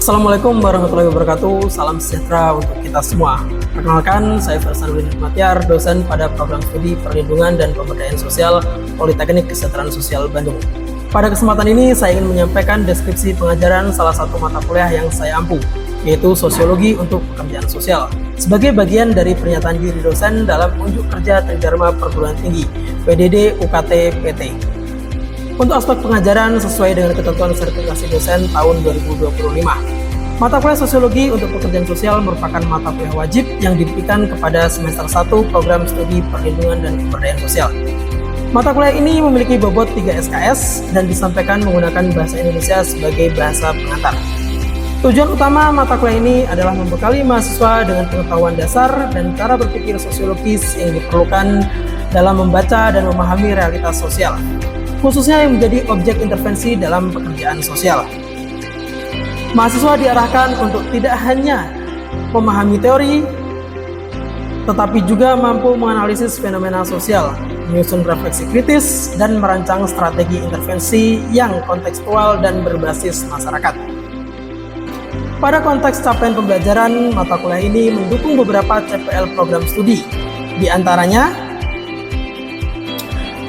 Assalamualaikum warahmatullahi wabarakatuh. Salam sejahtera untuk kita semua. Perkenalkan, saya Farsanudin Hikmatyar, dosen pada program studi Perlindungan dan Pemberdayaan Sosial Politeknik Kesejahteraan Sosial Bandung. Pada kesempatan ini, saya ingin menyampaikan deskripsi pengajaran salah satu mata kuliah yang saya ampu, yaitu Sosiologi untuk Pekerjaan Sosial, sebagai bagian dari pernyataan diri dosen dalam unjuk kerja Tridharma Perguruan Tinggi PDD UKT PT. Untuk aspek pengajaran sesuai dengan ketentuan sertifikasi dosen tahun 2025. Mata kuliah Sosiologi untuk Pekerjaan Sosial merupakan mata kuliah wajib yang diberikan kepada semester 1 program studi Perlindungan dan Pemberdayaan Sosial. Mata kuliah ini memiliki bobot 3 SKS dan disampaikan menggunakan bahasa Indonesia sebagai bahasa pengantar. Tujuan utama mata kuliah ini adalah membekali mahasiswa dengan pengetahuan dasar dan cara berpikir sosiologis yang diperlukan dalam membaca dan memahami realitas sosial, khususnya yang menjadi objek intervensi dalam pekerjaan sosial. Mahasiswa diarahkan untuk tidak hanya memahami teori, tetapi juga mampu menganalisis fenomena sosial, menyusun refleksi kritis, dan merancang strategi intervensi yang kontekstual dan berbasis masyarakat. Pada konteks capaian pembelajaran, mata kuliah ini mendukung beberapa CPL program studi, di antaranya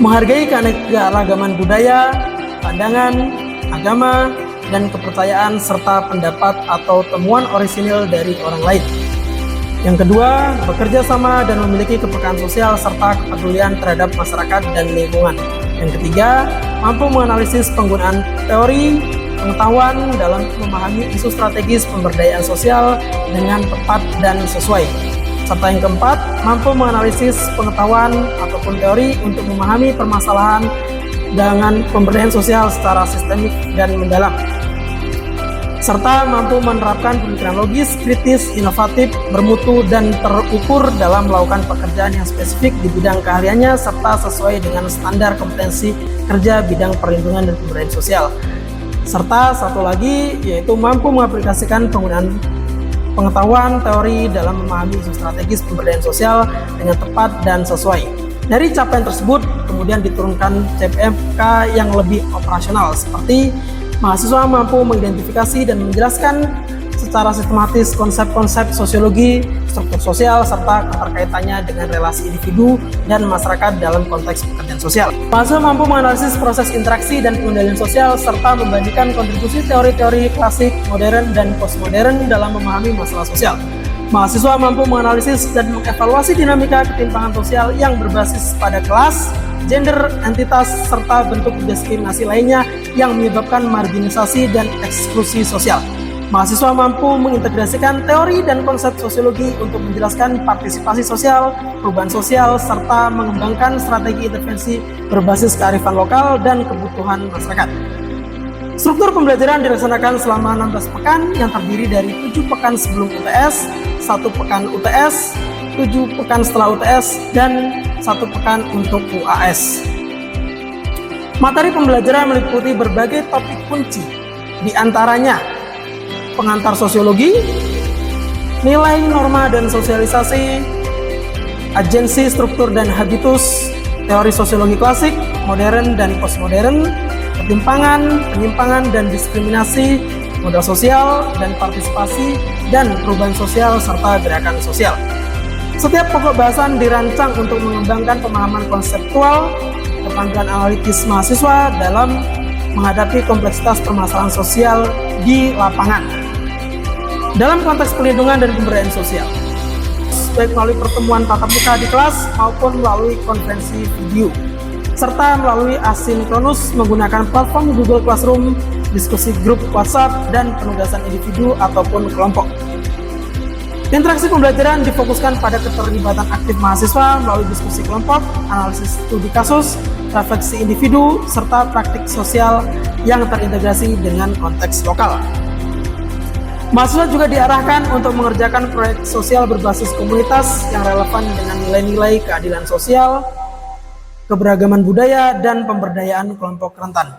menghargai keanekaragaman budaya, pandangan, agama, dan kepercayaan serta pendapat atau temuan orisinil dari orang lain. Yang kedua, bekerja sama dan memiliki kepekaan sosial serta kepedulian terhadap masyarakat dan lingkungan. Yang ketiga, mampu menganalisis penggunaan teori, pengetahuan dalam memahami isu strategis pemberdayaan sosial dengan tepat dan sesuai. Serta yang keempat, mampu menganalisis pengetahuan ataupun teori untuk memahami permasalahan dengan pemberdayaan sosial secara sistemik dan mendalam. Serta mampu menerapkan pemikiran logis, kritis, inovatif, bermutu, dan terukur dalam melakukan pekerjaan yang spesifik di bidang keahliannya serta sesuai dengan standar kompetensi kerja bidang perlindungan dan pemberdayaan sosial. Serta satu lagi, yaitu mampu mengaplikasikan penggunaan pengetahuan teori dalam memahami isu strategis pemberdayaan sosial dengan tepat dan sesuai. Dari capaian tersebut, kemudian diturunkan CPMK yang lebih operasional, seperti mahasiswa mampu mengidentifikasi dan menjelaskan secara sistematis konsep-konsep sosiologi, struktur sosial, serta keterkaitannya dengan relasi individu dan masyarakat dalam konteks pekerjaan sosial. Mahasiswa mampu menganalisis proses interaksi dan pengendalian sosial, serta membandingkan kontribusi teori-teori klasik, modern, dan postmodern dalam memahami masalah sosial. Mahasiswa mampu menganalisis dan mengevaluasi dinamika ketimpangan sosial yang berbasis pada kelas, gender, entitas, serta bentuk diskriminasi lainnya yang menyebabkan marginalisasi dan eksklusi sosial. Mahasiswa mampu mengintegrasikan teori dan konsep sosiologi untuk menjelaskan partisipasi sosial, perubahan sosial, serta mengembangkan strategi intervensi berbasis kearifan lokal dan kebutuhan masyarakat. Struktur pembelajaran dilaksanakan selama 16 pekan yang terdiri dari 7 pekan sebelum UTS, 1 pekan UTS, 7 pekan setelah UTS, dan 1 pekan untuk UAS. Materi pembelajaran meliputi berbagai topik kunci, di antaranya pengantar sosiologi, nilai, norma, dan sosialisasi, agensi, struktur, dan habitus, teori sosiologi klasik, modern, dan postmodern, ketimpangan, penyimpangan, dan diskriminasi, modal sosial, dan partisipasi, dan perubahan sosial, serta gerakan sosial. Setiap pokok bahasan dirancang untuk mengembangkan pemahaman konseptual, keterampilan analitis mahasiswa dalam menghadapi kompleksitas permasalahan sosial di lapangan dalam konteks perlindungan dan pemberdayaan sosial, baik melalui pertemuan tatap muka di kelas maupun melalui konferensi video, serta melalui asinkronus menggunakan platform Google Classroom, diskusi grup WhatsApp, dan penugasan individu ataupun kelompok. Interaksi pembelajaran difokuskan pada keterlibatan aktif mahasiswa melalui diskusi kelompok, analisis studi kasus, refleksi individu, serta praktik sosial yang terintegrasi dengan konteks lokal. Mahasiswa juga diarahkan untuk mengerjakan proyek sosial berbasis komunitas yang relevan dengan nilai-nilai keadilan sosial, keberagaman budaya, dan pemberdayaan kelompok rentan.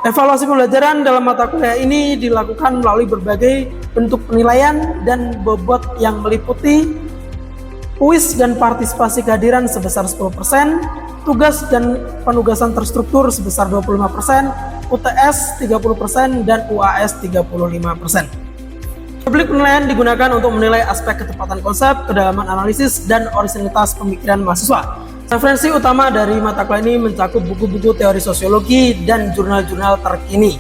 Evaluasi pembelajaran dalam mata kuliah ini dilakukan melalui berbagai bentuk penilaian dan bobot yang meliputi kuis dan partisipasi kehadiran sebesar 10%, tugas dan penugasan terstruktur sebesar 25%, UTS 30%, dan UAS 35%. Publik penilaian digunakan untuk menilai aspek ketepatan konsep, kedalaman analisis, dan orisinalitas pemikiran mahasiswa. Referensi utama dari mata kuliah ini mencakup buku-buku teori sosiologi dan jurnal-jurnal terkini.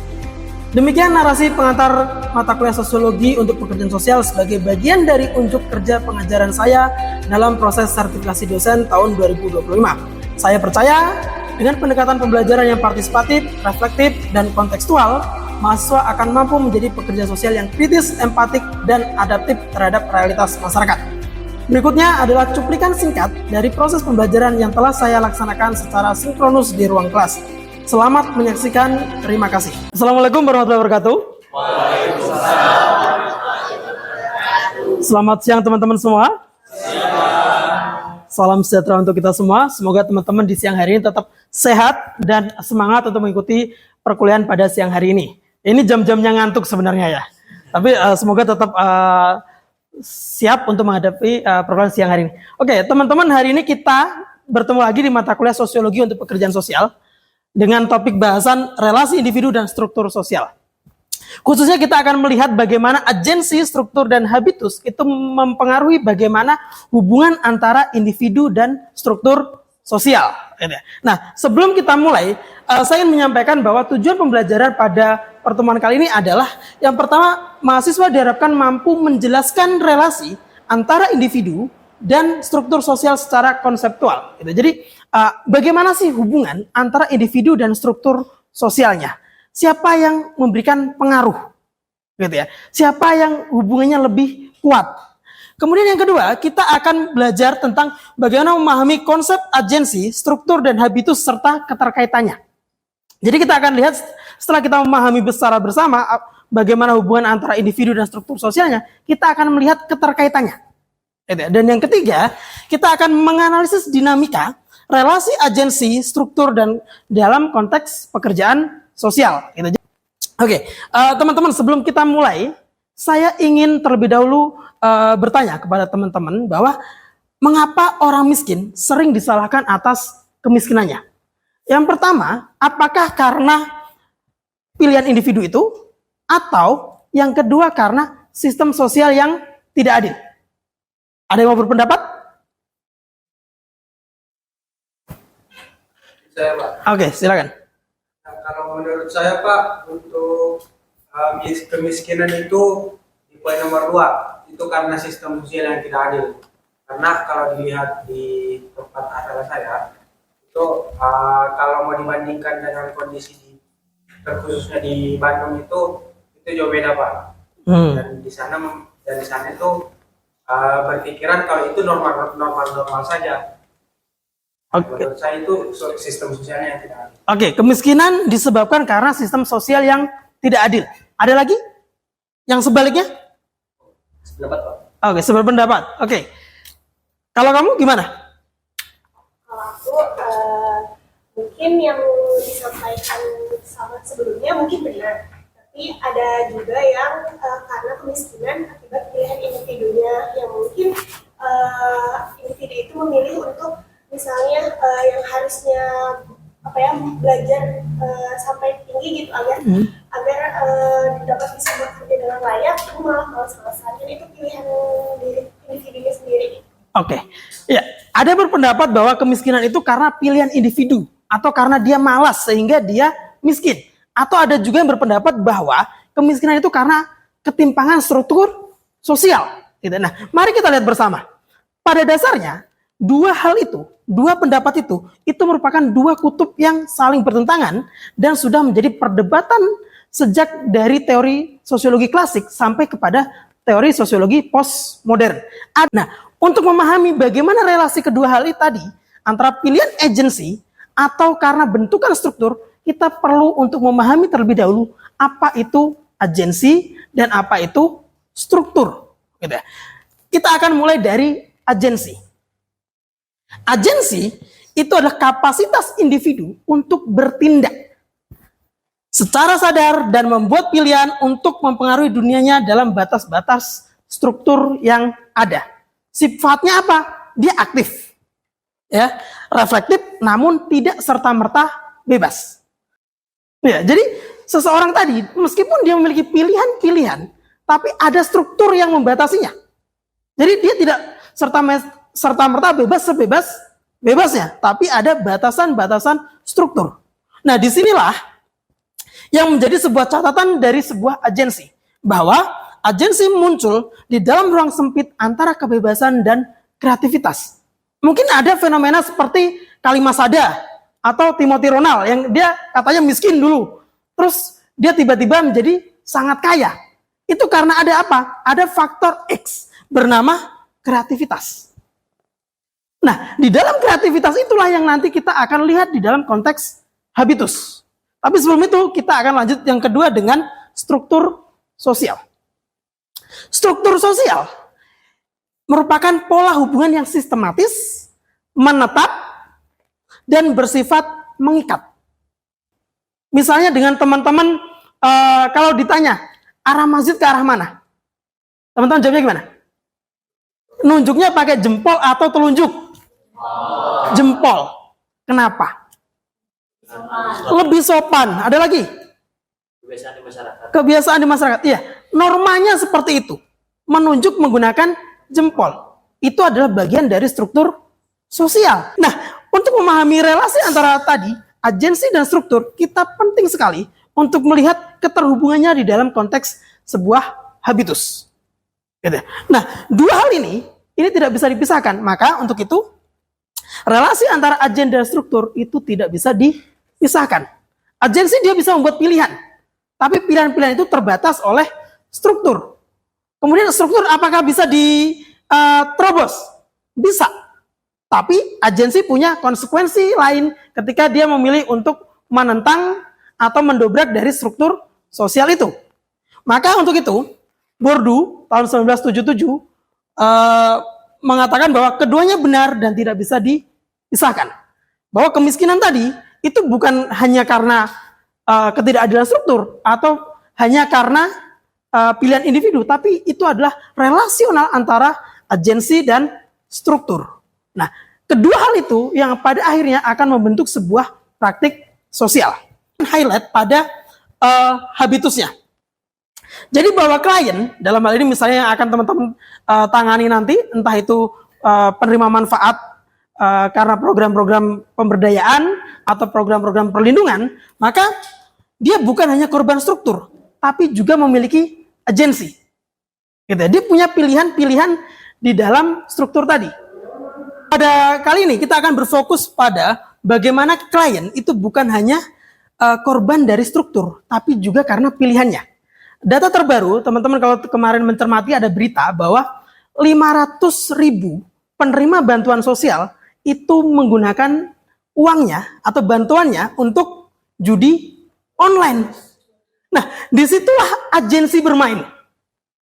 Demikian narasi pengantar mata kuliah sosiologi untuk pekerjaan sosial sebagai bagian dari unjuk kerja pengajaran saya dalam proses sertifikasi dosen tahun 2025. Saya percaya dengan pendekatan pembelajaran yang partisipatif, reflektif, dan kontekstual, mahasiswa akan mampu menjadi pekerja sosial yang kritis, empatik, dan adaptif terhadap realitas masyarakat. Berikutnya adalah cuplikan singkat dari proses pembelajaran yang telah saya laksanakan secara sinkronus di ruang kelas. Selamat menyaksikan, terima kasih. Assalamualaikum warahmatullahi wabarakatuh. Waalaikumsalam. Selamat siang teman-teman semua. Salam sejahtera untuk kita semua. Semoga teman-teman di siang hari ini tetap sehat dan semangat untuk mengikuti perkuliahan pada siang hari ini. Ini jam-jamnya ngantuk sebenarnya ya. Tapi semoga tetap siap untuk menghadapi perkuliahan siang hari ini. Oke, teman-teman, hari ini kita bertemu lagi di mata kuliah sosiologi untuk pekerjaan sosial dengan topik bahasan relasi individu dan struktur sosial. Khususnya kita akan melihat bagaimana agensi, struktur, dan habitus itu mempengaruhi bagaimana hubungan antara individu dan struktur sosial. Nah, sebelum kita mulai, saya ingin menyampaikan bahwa tujuan pembelajaran pada pertemuan kali ini adalah yang pertama, mahasiswa diharapkan mampu menjelaskan relasi antara individu dan struktur sosial secara konseptual. Jadi, bagaimana sih hubungan antara individu dan struktur sosialnya? Siapa yang memberikan pengaruh, gitu ya? Siapa yang hubungannya lebih kuat? Kemudian yang kedua, kita akan belajar tentang bagaimana memahami konsep agensi, struktur, dan habitus serta keterkaitannya. Jadi kita akan lihat setelah kita memahami secara bersama bagaimana hubungan antara individu dan struktur sosialnya, kita akan melihat keterkaitannya. Dan yang ketiga, kita akan menganalisis dinamika relasi agensi, struktur, dan dalam konteks pekerjaan sosial. Oke, teman-teman, sebelum kita mulai, saya ingin terlebih dahulu bertanya kepada teman-teman bahwa mengapa orang miskin sering disalahkan atas kemiskinannya? Yang pertama, apakah karena pilihan individu itu, atau yang kedua karena sistem sosial yang tidak adil? Ada yang mau berpendapat? Saya, Pak. Oke, silakan. Nah, kalau menurut saya, Pak, untuk kemiskinan itu di poin nomor 2, itu karena sistem sosial yang tidak adil. Karena kalau dilihat di tempat asal saya, itu kalau mau dibandingkan dengan kondisi terkhususnya di Bandung itu jauh beda, Pak. Dan di sana itu berpikiran kalau itu normal saja. Menurut saya itu sistem sosialnya yang tidak adil. Oke, kemiskinan disebabkan karena sistem sosial yang tidak adil. Ada lagi? Yang sebaliknya? Sependapat, Pak. Oke, seberpendapat. Oke. Kalau kamu gimana? Kalau aku mungkin yang disampaikan sama sebelumnya mungkin benar, tapi ada juga yang karena kemiskinan akibat pilihan individunya yang mungkin individu itu memilih untuk misalnya yang harusnya belajar sampai tinggi gitu agar dapat bisa bekerja dengan layak, itu malah malas-malasan. Jadi itu pilihan diri individunya sendiri. Oke, ya, ada berpendapat bahwa kemiskinan itu karena pilihan individu atau karena dia malas sehingga dia miskin. Atau ada juga yang berpendapat bahwa kemiskinan itu karena ketimpangan struktur sosial. Nah, mari kita lihat bersama. Pada dasarnya, dua pendapat itu merupakan dua kutub yang saling bertentangan dan sudah menjadi perdebatan sejak dari teori sosiologi klasik sampai kepada teori sosiologi postmodern. Nah, untuk memahami bagaimana relasi kedua hal ini tadi antara pilihan agensi atau karena bentukan struktur, kita perlu untuk memahami terlebih dahulu apa itu agensi dan apa itu struktur. Kita akan mulai dari agensi. Agensi itu adalah kapasitas individu untuk bertindak secara sadar dan membuat pilihan untuk mempengaruhi dunianya dalam batas-batas struktur yang ada. Sifatnya apa? Dia aktif, ya, reflektif, namun tidak serta-merta bebas. Ya, jadi seseorang tadi meskipun dia memiliki pilihan-pilihan, tapi ada struktur yang membatasinya. Jadi dia tidak serta-merta bebas sebebas-bebasnya, tapi ada batasan-batasan struktur. Nah, disinilah yang menjadi sebuah catatan dari sebuah agensi, bahwa agensi muncul di dalam ruang sempit antara kebebasan dan kreativitas. Mungkin ada fenomena seperti Kalimasada atau Timothy Ronald yang dia katanya miskin dulu, terus dia tiba-tiba menjadi sangat kaya. Itu karena ada apa? Ada faktor X bernama kreativitas. Nah, di dalam kreativitas itulah yang nanti kita akan lihat di dalam konteks habitus. Tapi sebelum itu kita akan lanjut yang kedua dengan struktur sosial. Struktur sosial merupakan pola hubungan yang sistematis, menetap, dan bersifat mengikat. Misalnya dengan teman-teman, kalau ditanya, arah masjid ke arah mana? Teman-teman jawabnya gimana? Nunjuknya pakai jempol atau telunjuk? Jempol. Kenapa? Lebih sopan. Ada lagi? Kebiasaan di masyarakat. Kebiasaan di masyarakat. Iya, normanya seperti itu. Menunjuk menggunakan jempol. Itu adalah bagian dari struktur sosial. Nah, untuk memahami relasi antara tadi, agensi dan struktur, kita penting sekali untuk melihat keterhubungannya di dalam konteks sebuah habitus. Gitu. Nah, dua hal ini tidak bisa dipisahkan. Maka untuk itu, relasi antara agen dan struktur itu tidak bisa dipisahkan. Agensi dia bisa membuat pilihan, tapi pilihan-pilihan itu terbatas oleh struktur. Kemudian struktur apakah bisa diterobos? Bisa. Tapi agensi punya konsekuensi lain ketika dia memilih untuk menentang atau mendobrak dari struktur sosial itu. Maka untuk itu, Bourdieu tahun 1977 mengatakan bahwa keduanya benar dan tidak bisa dipisahkan. Bahwa kemiskinan tadi itu bukan hanya karena ketidakadilan struktur atau hanya karena pilihan individu, tapi itu adalah relasional antara agensi dan struktur. Nah, kedua hal itu yang pada akhirnya akan membentuk sebuah praktik sosial. Highlight pada habitusnya. Jadi bahwa klien, dalam hal ini misalnya yang akan teman-teman tangani nanti, entah itu penerima manfaat karena program-program pemberdayaan atau program-program perlindungan, maka dia bukan hanya korban struktur, tapi juga memiliki agensi. Gitu. Dia punya pilihan-pilihan di dalam struktur tadi. Pada kali ini kita akan berfokus pada bagaimana klien itu bukan hanya korban dari struktur, tapi juga karena pilihannya. Data terbaru, teman-teman kalau kemarin mencermati ada berita bahwa 500.000 penerima bantuan sosial itu menggunakan uangnya atau bantuannya untuk judi online. Nah, disitulah agensi bermain.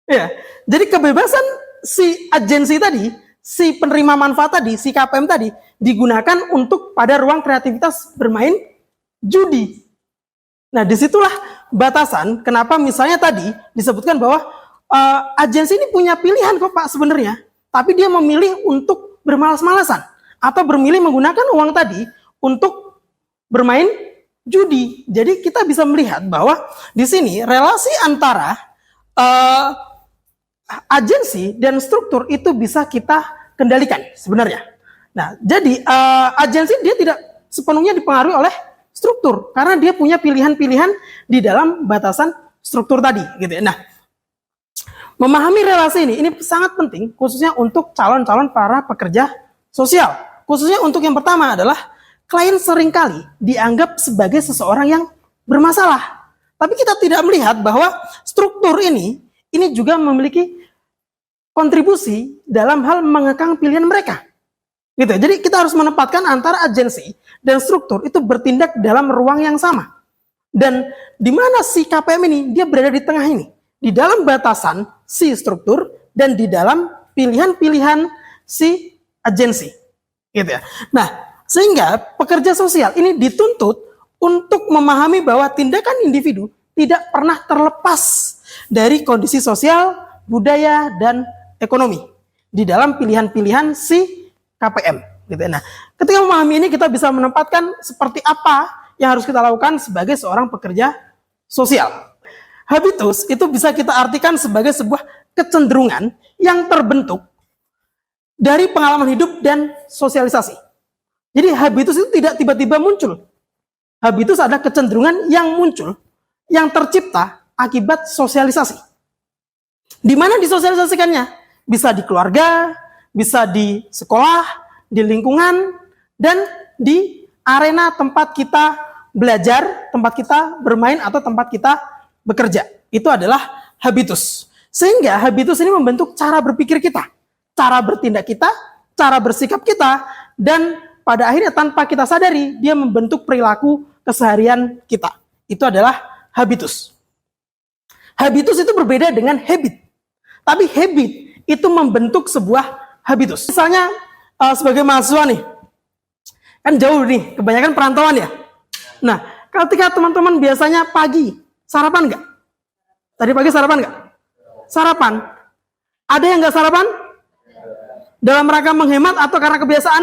Ya, jadi kebebasan si agensi tadi, si penerima manfaat tadi, si KPM tadi, digunakan untuk pada ruang kreativitas bermain judi. Nah, disitulah batasan kenapa misalnya tadi disebutkan bahwa agensi ini punya pilihan kok Pak sebenarnya, tapi dia memilih untuk bermalas-malasan atau bermilih menggunakan uang tadi untuk bermain judi. Jadi kita bisa melihat bahwa di sini relasi antara agensi dan struktur itu bisa kita kendalikan sebenarnya. Nah, jadi agensi dia tidak sepenuhnya dipengaruhi oleh struktur karena dia punya pilihan-pilihan di dalam batasan struktur tadi, gitu ya. Nah, memahami relasi ini sangat penting khususnya untuk calon-calon para pekerja sosial. Khususnya untuk yang pertama adalah klien seringkali dianggap sebagai seseorang yang bermasalah. Tapi kita tidak melihat bahwa struktur ini juga memiliki kontribusi dalam hal mengekang pilihan mereka. Gitu. Jadi kita harus menempatkan antara agensi dan struktur itu bertindak dalam ruang yang sama. Dan di mana si KPM ini dia berada di tengah ini, di dalam batasan si struktur dan di dalam pilihan-pilihan si agensi. Gitu ya. Nah, sehingga pekerja sosial ini dituntut untuk memahami bahwa tindakan individu tidak pernah terlepas dari kondisi sosial, budaya, dan ekonomi di dalam pilihan-pilihan si KPM. Gitu. Nah, ketika memahami ini kita bisa menempatkan seperti apa yang harus kita lakukan sebagai seorang pekerja sosial. Habitus itu bisa kita artikan sebagai sebuah kecenderungan yang terbentuk dari pengalaman hidup dan sosialisasi. Jadi habitus itu tidak tiba-tiba muncul. Habitus adalah kecenderungan yang muncul, yang tercipta akibat sosialisasi. Di mana disosialisasikannya? Bisa di keluarga, bisa di sekolah, di lingkungan, dan di arena tempat kita belajar, tempat kita bermain, atau tempat kita bekerja. Itu adalah habitus. Sehingga habitus ini membentuk cara berpikir kita, cara bertindak kita, cara bersikap kita, dan pada akhirnya tanpa kita sadari, dia membentuk perilaku keseharian kita. Itu adalah habitus. Habitus itu berbeda dengan habit. Tapi habit itu membentuk sebuah habitus. Misalnya sebagai mahasiswa nih, kan jauh nih, kebanyakan perantauan ya. Nah, ketika teman-teman biasanya pagi, sarapan nggak? Tadi pagi sarapan nggak? Sarapan. Ada yang nggak sarapan? Dalam rangka menghemat atau karena kebiasaan?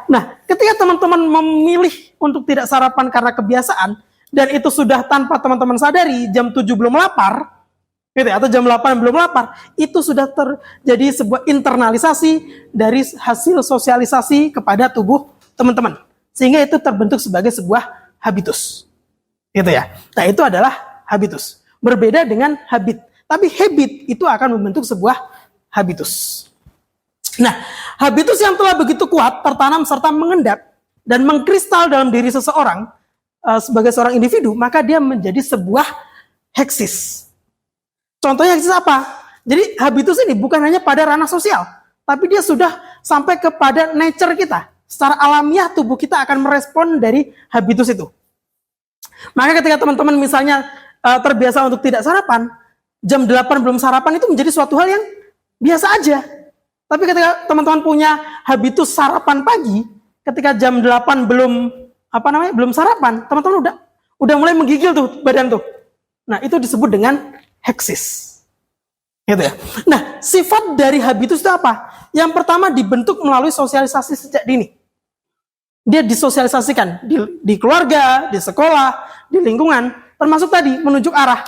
Nah, ketika teman-teman memilih untuk tidak sarapan karena kebiasaan, dan itu sudah tanpa teman-teman sadari, jam 7 belum lapar, gitu ya, atau jam 8 belum lapar, itu sudah terjadi sebuah internalisasi dari hasil sosialisasi kepada tubuh teman-teman. Sehingga itu terbentuk sebagai sebuah habitus. Gitu ya. Nah, itu adalah habitus. Berbeda dengan habit. Tapi habit itu akan membentuk sebuah habitus. Nah, habitus yang telah begitu kuat, tertanam serta mengendap dan mengkristal dalam diri seseorang sebagai seorang individu, maka dia menjadi sebuah heksis. Contohnya heksis apa? Jadi habitus ini bukan hanya pada ranah sosial, tapi dia sudah sampai kepada nature kita. Secara alamiah tubuh kita akan merespon dari habitus itu. Maka ketika teman-teman misalnya terbiasa untuk tidak sarapan, jam 8 belum sarapan itu menjadi suatu hal yang biasa aja. Tapi ketika teman-teman punya habitus sarapan pagi, ketika jam 8 belum sarapan, teman-teman udah mulai menggigil tuh badan tuh. Nah, itu disebut dengan heksis. Gitu ya. Nah, sifat dari habitus itu apa? Yang pertama dibentuk melalui sosialisasi sejak dini. Dia disosialisasikan di keluarga, di sekolah, di lingkungan, termasuk tadi menunjuk arah.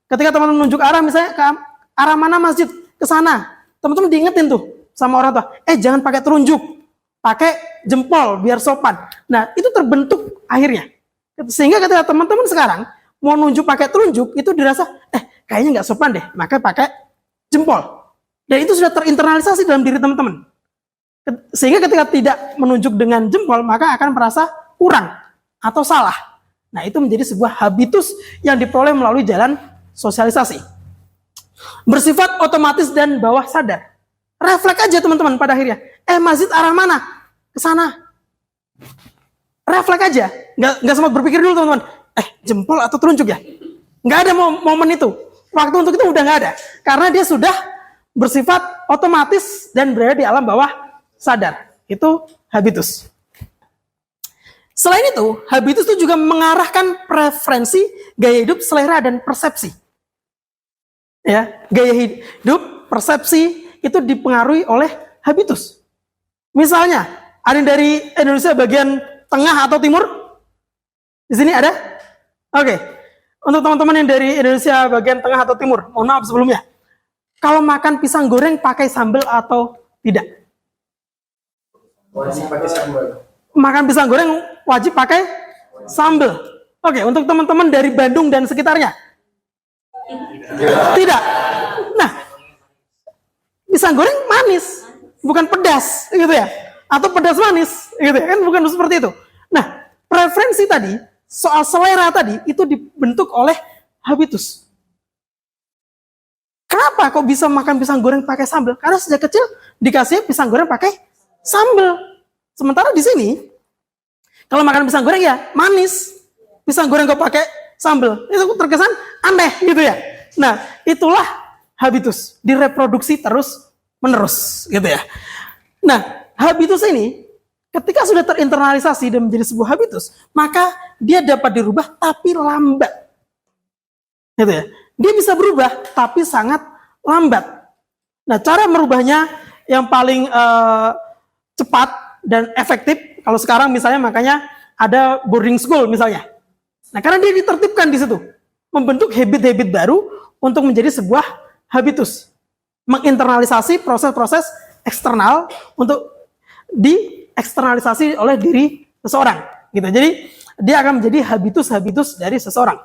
Ketika teman-teman menunjuk arah, misalnya ke arah mana masjid, ke sana. Teman-teman diingetin tuh sama orang tua, jangan pakai telunjuk, pakai jempol biar sopan. Nah, itu terbentuk akhirnya. Sehingga ketika teman-teman sekarang mau nunjuk pakai telunjuk, itu dirasa, kayaknya nggak sopan deh, maka pakai jempol. Dan itu sudah terinternalisasi dalam diri teman-teman. Sehingga ketika tidak menunjuk dengan jempol, maka akan merasa kurang atau salah. Nah, itu menjadi sebuah habitus yang diperoleh melalui jalan sosialisasi. Bersifat otomatis dan bawah sadar. Refleks aja teman-teman pada akhirnya. Masjid arah mana? Ke sana. Refleks aja. Nggak sempat berpikir dulu teman-teman. Jempol atau telunjuk ya? Nggak ada momen itu. Waktu untuk itu udah nggak ada. Karena dia sudah bersifat otomatis dan berada di alam bawah sadar. Itu habitus. Selain itu, habitus itu juga mengarahkan preferensi, gaya hidup, selera, dan persepsi. Ya, gaya hidup, persepsi, itu dipengaruhi oleh habitus. Misalnya, ada yang dari Indonesia bagian tengah atau timur? Di sini ada? Oke. Untuk teman-teman yang dari Indonesia bagian tengah atau timur, mohon maaf sebelumnya. Kalau makan pisang goreng pakai sambal atau tidak? Wajib pakai sambal. Makan pisang goreng wajib pakai sambal. Oke, untuk teman-teman dari Bandung dan sekitarnya? Tidak. Nah, pisang goreng manis, bukan pedas, gitu ya? Atau pedas manis, gitu ya? Kan bukan seperti itu. Nah, preferensi tadi, soal selera tadi, itu dibentuk oleh habitus. Kenapa kok bisa makan pisang goreng pakai sambal? Karena sejak kecil dikasih pisang goreng pakai sambal. Sementara di sini, kalau makan pisang goreng ya manis. Pisang goreng kok pakai sambal. Itu terkesan aneh, gitu ya? Nah, itulah habitus, direproduksi terus menerus, gitu ya. Nah, habitus ini ketika sudah terinternalisasi dan menjadi sebuah habitus, maka dia dapat dirubah tapi lambat, gitu ya. Dia bisa berubah tapi sangat lambat. Nah, cara merubahnya yang paling cepat dan efektif, kalau sekarang misalnya makanya ada boarding school misalnya. Nah, karena dia ditertibkan di situ, membentuk habit-habit baru untuk menjadi sebuah habitus, menginternalisasi proses-proses eksternal untuk dieksternalisasi oleh diri seseorang, gitu. Jadi dia akan menjadi habitus-habitus dari seseorang.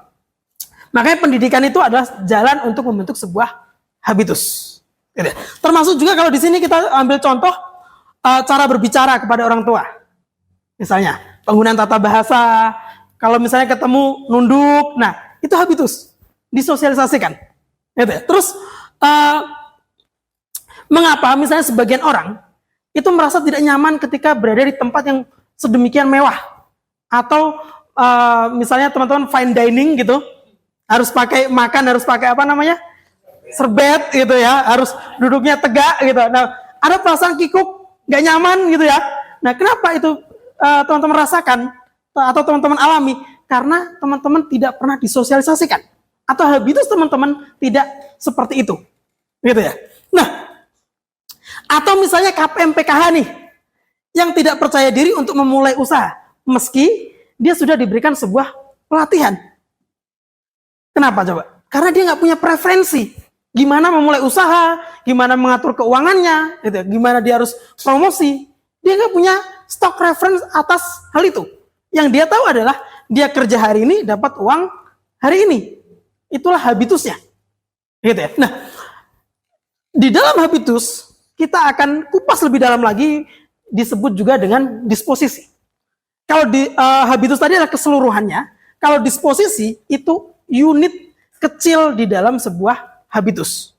Makanya pendidikan itu adalah jalan untuk membentuk sebuah habitus. Gitu. Termasuk juga kalau di sini kita ambil contoh cara berbicara kepada orang tua. Misalnya penggunaan tata bahasa, kalau misalnya ketemu nunduk, nah itu habitus, disosialisasikan. Gitu. Terus mengapa misalnya sebagian orang itu merasa tidak nyaman ketika berada di tempat yang sedemikian mewah, atau misalnya teman-teman fine dining gitu, harus pakai makan, harus pakai apa namanya, serbet gitu ya, harus duduknya tegak gitu. Nah, ada perasaan kikuk, nggak nyaman gitu ya. Nah, kenapa itu teman-teman rasakan atau teman-teman alami? Karena teman-teman tidak pernah disosialisasikan, atau habitus teman-teman tidak seperti itu, gitu ya. Nah, atau misalnya KPM PKH nih, yang tidak percaya diri untuk memulai usaha, meski dia sudah diberikan sebuah pelatihan. Kenapa coba? Karena dia nggak punya preferensi. Gimana memulai usaha, gimana mengatur keuangannya, gitu. Gimana dia harus promosi. Dia nggak punya stock reference atas hal itu. Yang dia tahu adalah dia kerja hari ini, dapat uang hari ini. Itulah habitusnya. Gitu ya. Nah, di dalam habitus, kita akan kupas lebih dalam lagi, disebut juga dengan disposisi. Kalau di habitus tadi adalah keseluruhannya, kalau disposisi itu unit kecil di dalam sebuah habitus.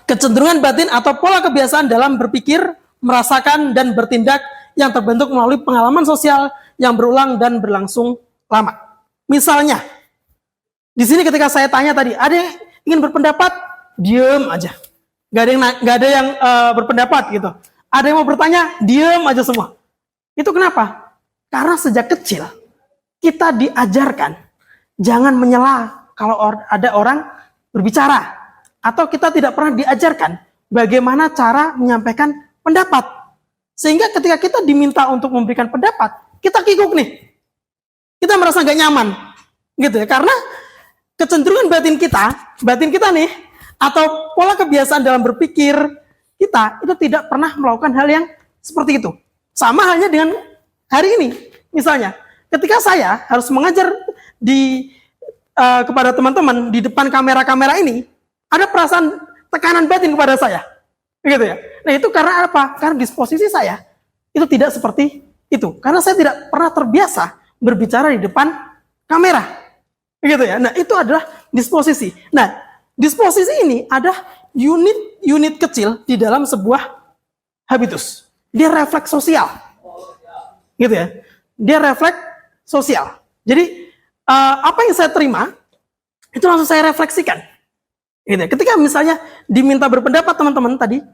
Kecenderungan batin atau pola kebiasaan dalam berpikir, merasakan, dan bertindak yang terbentuk melalui pengalaman sosial yang berulang dan berlangsung lama. Misalnya, di sini ketika saya tanya tadi, ada yang ingin berpendapat, diem aja. Gak ada yang berpendapat gitu. Ada yang mau bertanya, diem aja semua. Itu kenapa? Karena sejak kecil, kita diajarkan jangan menyela kalau ada orang berbicara. Atau kita tidak pernah diajarkan bagaimana cara menyampaikan pendapat. Sehingga ketika kita diminta untuk memberikan pendapat, kita kikuk nih. Kita merasa gak nyaman. Gitu ya. Karena kecenderungan batin kita nih, atau pola kebiasaan dalam berpikir kita, itu tidak pernah melakukan hal yang seperti itu. Sama halnya dengan hari ini. Misalnya, ketika saya harus mengajar kepada teman-teman di depan kamera-kamera ini, ada perasaan tekanan batin kepada saya, gitu ya. Nah, itu karena apa? Karena disposisi saya itu tidak seperti itu. Karena saya tidak pernah terbiasa berbicara di depan kamera, gitu ya. Nah, itu adalah disposisi. Nah, disposisi ini ada unit kecil di dalam sebuah habitus. Dia refleks sosial, gitu ya. Dia refleks sosial. Jadi apa yang saya terima itu langsung saya refleksikan. Gitu. Ketika misalnya diminta berpendapat teman-teman tadi,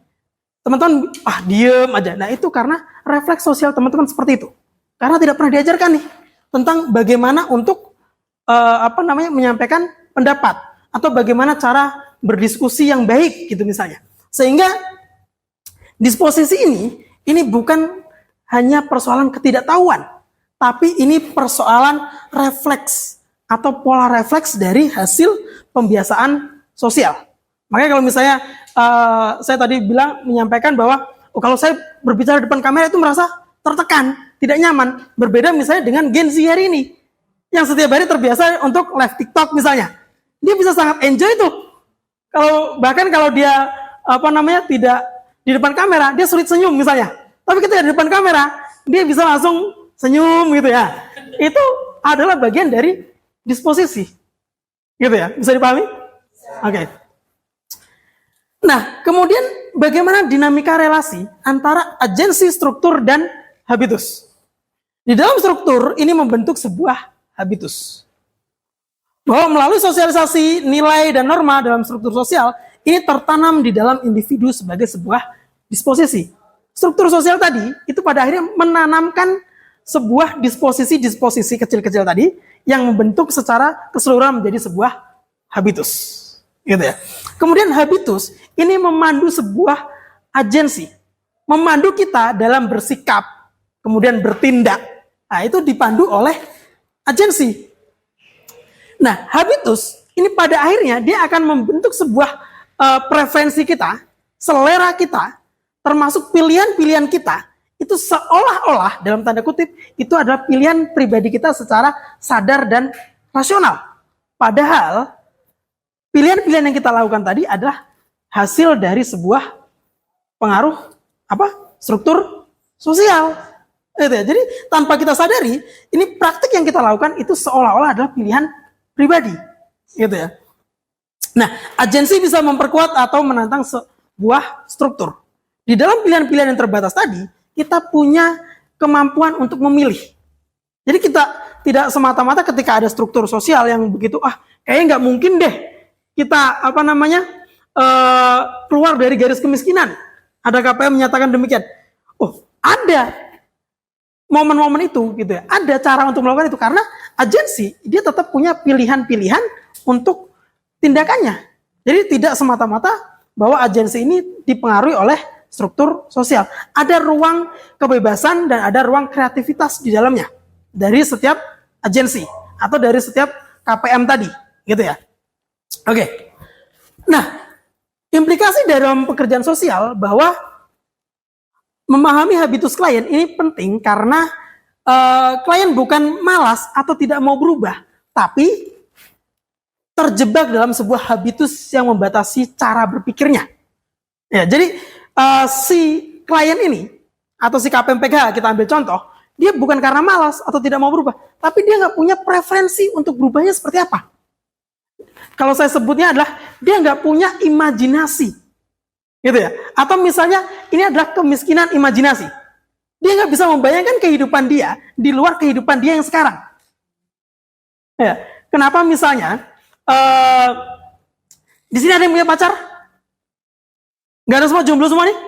teman-teman diem aja. Nah, itu karena refleks sosial teman-teman seperti itu. Karena tidak pernah diajarkan nih tentang bagaimana untuk menyampaikan pendapat atau bagaimana cara berdiskusi yang baik gitu misalnya. Sehingga disposisi ini bukan hanya persoalan ketidaktahuan, tapi ini persoalan refleks atau pola refleks dari hasil pembiasaan sosial. Makanya kalau misalnya saya tadi menyampaikan bahwa kalau saya berbicara di depan kamera itu merasa tertekan, tidak nyaman. Berbeda misalnya dengan Gen Z hari ini, yang setiap hari terbiasa untuk live TikTok misalnya. Dia bisa sangat enjoy tuh. Bahkan kalau dia tidak di depan kamera, dia sulit senyum misalnya. Tapi ketika di depan kamera, dia bisa langsung senyum gitu ya. Itu adalah bagian dari disposisi. Gitu ya, bisa dipahami? Oke. Nah, kemudian bagaimana dinamika relasi antara agensi, struktur, dan habitus? Di dalam struktur ini membentuk sebuah habitus. Bahwa melalui sosialisasi nilai dan norma dalam struktur sosial, ini tertanam di dalam individu sebagai sebuah disposisi. Struktur sosial tadi, itu pada akhirnya menanamkan sebuah disposisi kecil-kecil tadi, yang membentuk secara keseluruhan menjadi sebuah habitus. Gitu ya. Kemudian habitus ini memandu sebuah agensi, memandu kita dalam bersikap, kemudian bertindak, Nah, itu dipandu oleh agensi. Nah, habitus ini pada akhirnya dia akan membentuk sebuah preferensi kita, selera kita, termasuk pilihan-pilihan kita, itu seolah-olah dalam tanda kutip itu adalah pilihan pribadi kita secara sadar dan rasional. Padahal pilihan-pilihan yang kita lakukan tadi adalah hasil dari sebuah pengaruh struktur sosial. Gitu ya. Jadi tanpa kita sadari, ini praktik yang kita lakukan itu seolah-olah adalah pilihan pribadi. Gitu ya. Nah, agensi bisa memperkuat atau menantang sebuah struktur. Di dalam pilihan-pilihan yang terbatas tadi, kita punya kemampuan untuk memilih. Jadi kita tidak semata-mata ketika ada struktur sosial yang begitu, kayaknya nggak mungkin deh kita keluar dari garis kemiskinan. Ada KPM menyatakan demikian. Oh, ada momen-momen itu gitu ya. Ada cara untuk melakukan itu karena agensi dia tetap punya pilihan-pilihan untuk tindakannya. Jadi tidak semata-mata bahwa agensi ini dipengaruhi oleh struktur sosial. Ada ruang kebebasan dan ada ruang kreativitas di dalamnya dari setiap agensi atau dari setiap KPM tadi, gitu ya. Oke. Nah, implikasi dalam pekerjaan sosial bahwa memahami habitus klien ini penting karena klien bukan malas atau tidak mau berubah, tapi terjebak dalam sebuah habitus yang membatasi cara berpikirnya. Ya, jadi si klien ini atau si KPM PKH kita ambil contoh, dia bukan karena malas atau tidak mau berubah, tapi dia nggak punya preferensi untuk berubahnya seperti apa. Kalau saya sebutnya adalah dia nggak punya imajinasi, gitu ya. Atau misalnya ini adalah kemiskinan imajinasi. Dia nggak bisa membayangkan kehidupan dia di luar kehidupan dia yang sekarang. Ya, kenapa misalnya di sini ada yang punya pacar? Nggak ada semua jomblo semua nih?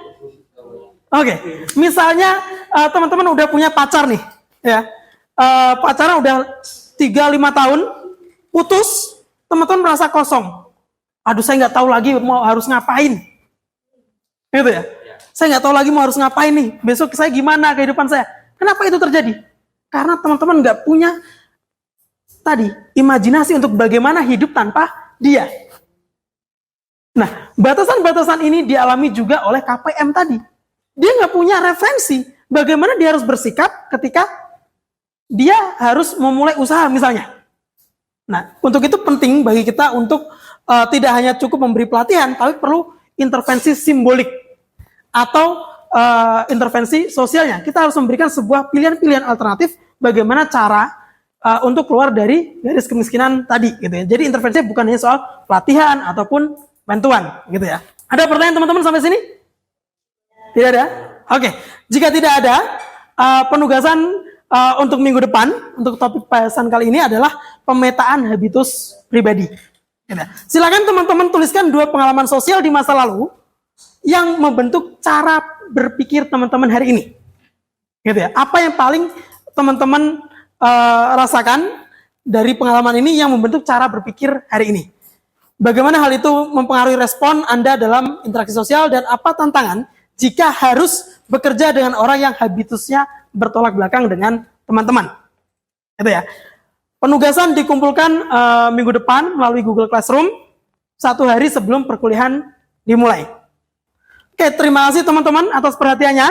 Oke. Misalnya teman-teman udah punya pacar nih, ya. Pacaran udah 3-5 tahun, putus, teman-teman merasa kosong. Aduh, saya nggak tahu lagi mau harus ngapain. Gitu ya. Saya nggak tahu lagi mau harus ngapain nih. Besok saya gimana kehidupan saya? Kenapa itu terjadi? Karena teman-teman nggak punya tadi imajinasi untuk bagaimana hidup tanpa dia. Nah, batasan-batasan ini dialami juga oleh KPM tadi. Dia nggak punya referensi bagaimana dia harus bersikap ketika dia harus memulai usaha misalnya. Nah, untuk itu penting bagi kita untuk tidak hanya cukup memberi pelatihan, tapi perlu intervensi simbolik atau intervensi sosialnya. Kita harus memberikan sebuah pilihan-pilihan alternatif bagaimana cara untuk keluar dari garis kemiskinan tadi, gitu ya. Jadi intervensinya bukan hanya soal pelatihan ataupun bantuan, gitu ya. Ada pertanyaan teman-teman sampai sini? Tidak ada? Oke. Jika tidak ada, penugasan untuk minggu depan, untuk topik bahasan kali ini adalah pemetaan habitus pribadi. Gitu. Silakan teman-teman tuliskan 2 pengalaman sosial di masa lalu yang membentuk cara berpikir teman-teman hari ini. Gitu ya. Apa yang paling teman-teman rasakan dari pengalaman ini yang membentuk cara berpikir hari ini? Bagaimana hal itu mempengaruhi respon Anda dalam interaksi sosial dan apa tantangan jika harus bekerja dengan orang yang habitusnya bertolak belakang dengan teman-teman? Gitu ya. Penugasan dikumpulkan minggu depan melalui Google Classroom 1 hari sebelum perkuliahan dimulai. Oke, terima kasih teman-teman atas perhatiannya.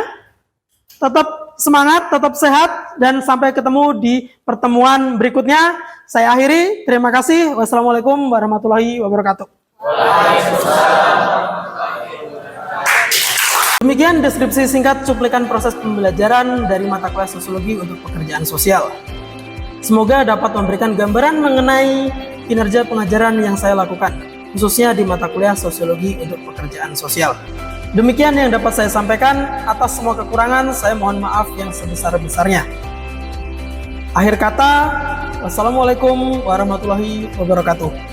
Tetap semangat, tetap sehat, dan sampai ketemu di pertemuan berikutnya. Saya akhiri, terima kasih. Wassalamualaikum warahmatullahi wabarakatuh. Demikian deskripsi singkat cuplikan proses pembelajaran dari mata kuliah sosiologi untuk pekerjaan sosial. Semoga dapat memberikan gambaran mengenai kinerja pengajaran yang saya lakukan, khususnya di mata kuliah sosiologi untuk pekerjaan sosial. Demikian yang dapat saya sampaikan. Atas semua kekurangan, saya mohon maaf yang sebesar-besarnya. Akhir kata, wassalamualaikum warahmatullahi wabarakatuh.